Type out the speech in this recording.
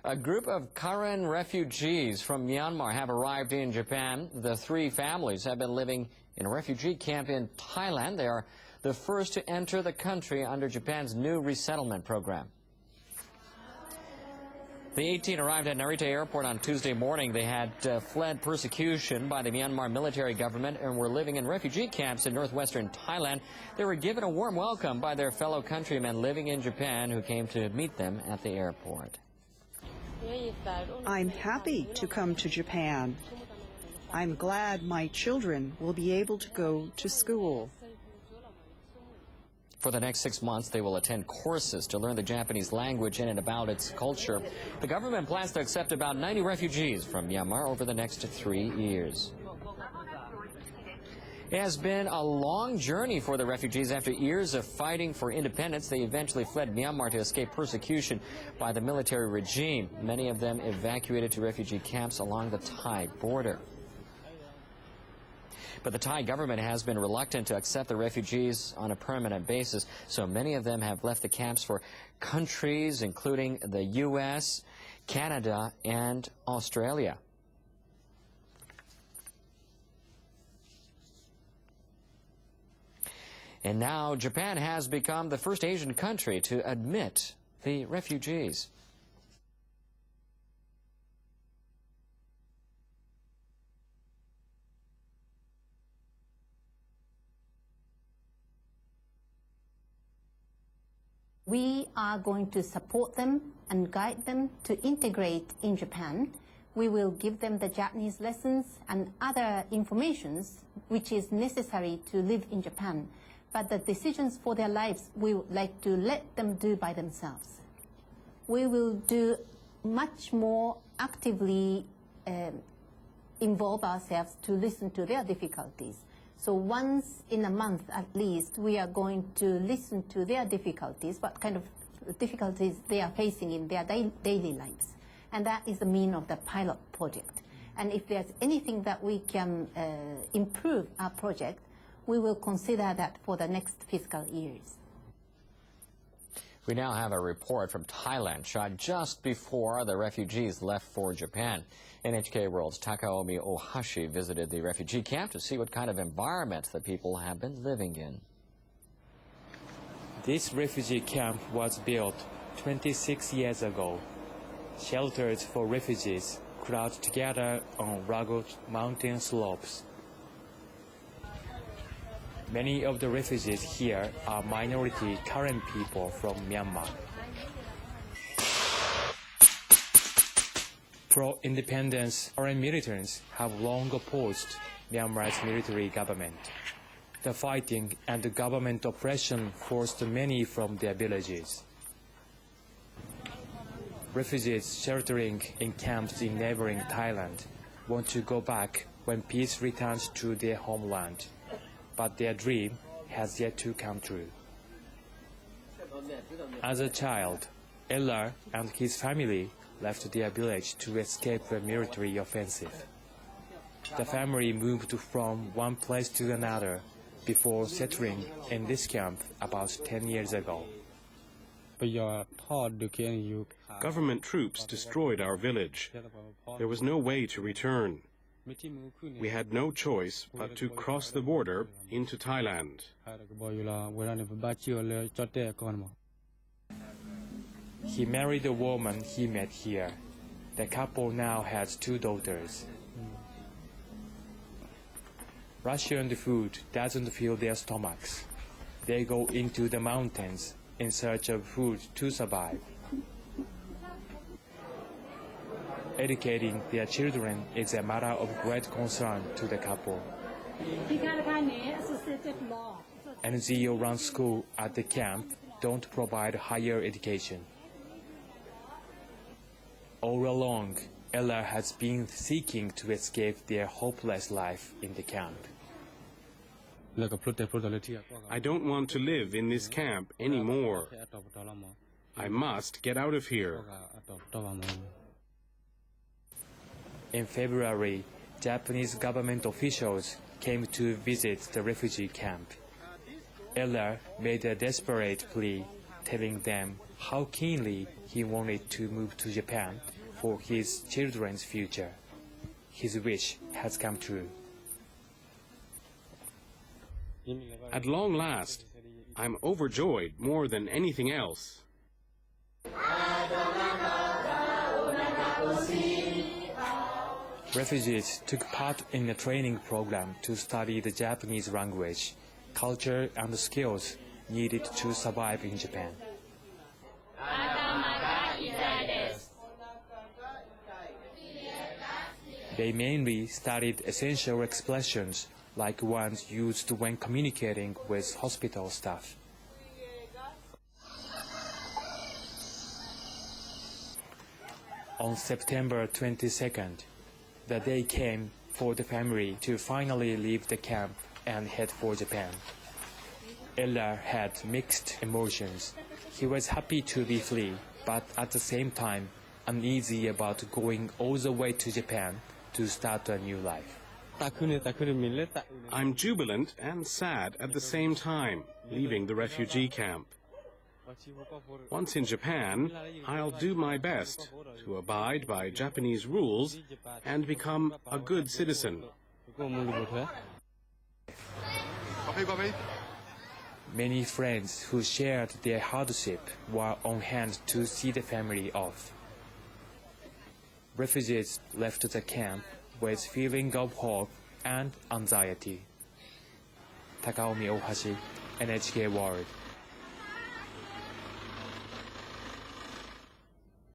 A group of Karen refugees from Myanmar have arrived in Japan. The three families have been living in a refugee camp in Thailand. They are the first to enter the country under Japan's new resettlement program. The 18 arrived at Narita Airport on Tuesday morning. They had fled persecution by the Myanmar military government and were living in refugee camps in northwestern Thailand. They were given a warm welcome by their fellow countrymen living in Japan who came to meet them at the airport. I'm happy to come to Japan. I'm glad my children will be able to go to school. For the next 6 months, they will attend courses to learn the Japanese language in and about its culture. The government plans to accept about 90 refugees from Myanmar over the next 3 years. It has been a long journey for the refugees. After years of fighting for independence, they eventually fled Myanmar to escape persecution by the military regime. Many of them evacuated to refugee camps along the Thai border. But the Thai government has been reluctant to accept the refugees on a permanent basis, so many of them have left the camps for countries including the U.S., Canada, and Australia. And now Japan has become the first Asian country to admit the refugees. We are going to support them and guide them to integrate in Japan. We will give them the Japanese lessons and other informations which is necessary to live in Japan. But the decisions for their lives, we would like to let them do by themselves. We will do much more actively involve ourselves to listen to their difficulties. So once in a month at least, we are going to listen to their difficulties, what kind of difficulties they are facing in their daily lives. And that is the meaning of the pilot project. And if there's anything that we can improve our project, we will consider that for the next fiscal years. We now have a report from Thailand shot just before the refugees left for Japan. NHK World's Takaomi Ohashi visited the refugee camp to see what kind of environment the people have been living in. This refugee camp was built 26 years ago. Shelters for refugees crowd together on rugged mountain slopes. Many of the refugees here are minority Karen people from Myanmar. Pro-independence foreign militants have long opposed Myanmar's military government. The fighting and the government oppression forced many from their villages. Refugees sheltering in camps in neighboring Thailand want to go back when peace returns to their homeland. But their dream has yet to come true. As a child, Ella and his family left their village to escape the military offensive. The family moved from one place to another before settling in this camp about 10 years ago. Government troops destroyed our village. There was no way to return. We had no choice but to cross the border into Thailand. He married a woman he met here. The couple now has 2 daughters. Rationed food doesn't fill their stomachs. They go into the mountains in search of food to survive. Educating their children is a matter of great concern to the couple. NGO-run school at the camp don't provide higher education. All along, Ella has been seeking to escape their hopeless life in the camp. I don't want to live in this camp anymore. I must get out of here. In February, Japanese government officials came to visit the refugee camp. Ella made a desperate plea telling them how keenly he wanted to move to Japan for his children's future. His wish has come true. At long last, I'm overjoyed more than anything else. Refugees took part in a training program to study the Japanese language, culture, and skills needed to survive in Japan. They mainly studied essential expressions like ones used when communicating with hospital staff. On September 22nd, the day came for the family to finally leave the camp and head for Japan. Ella had mixed emotions. He was happy to be free, but at the same time uneasy about going all the way to Japan to start a new life. I'm jubilant and sad at the same time, leaving the refugee camp. Once in Japan, I'll do my best to abide by Japanese rules and become a good citizen. Many friends who shared their hardship were on hand to see the family off. Refugees left the camp with feeling of hope and anxiety. Takaomi Ohashi, NHK World.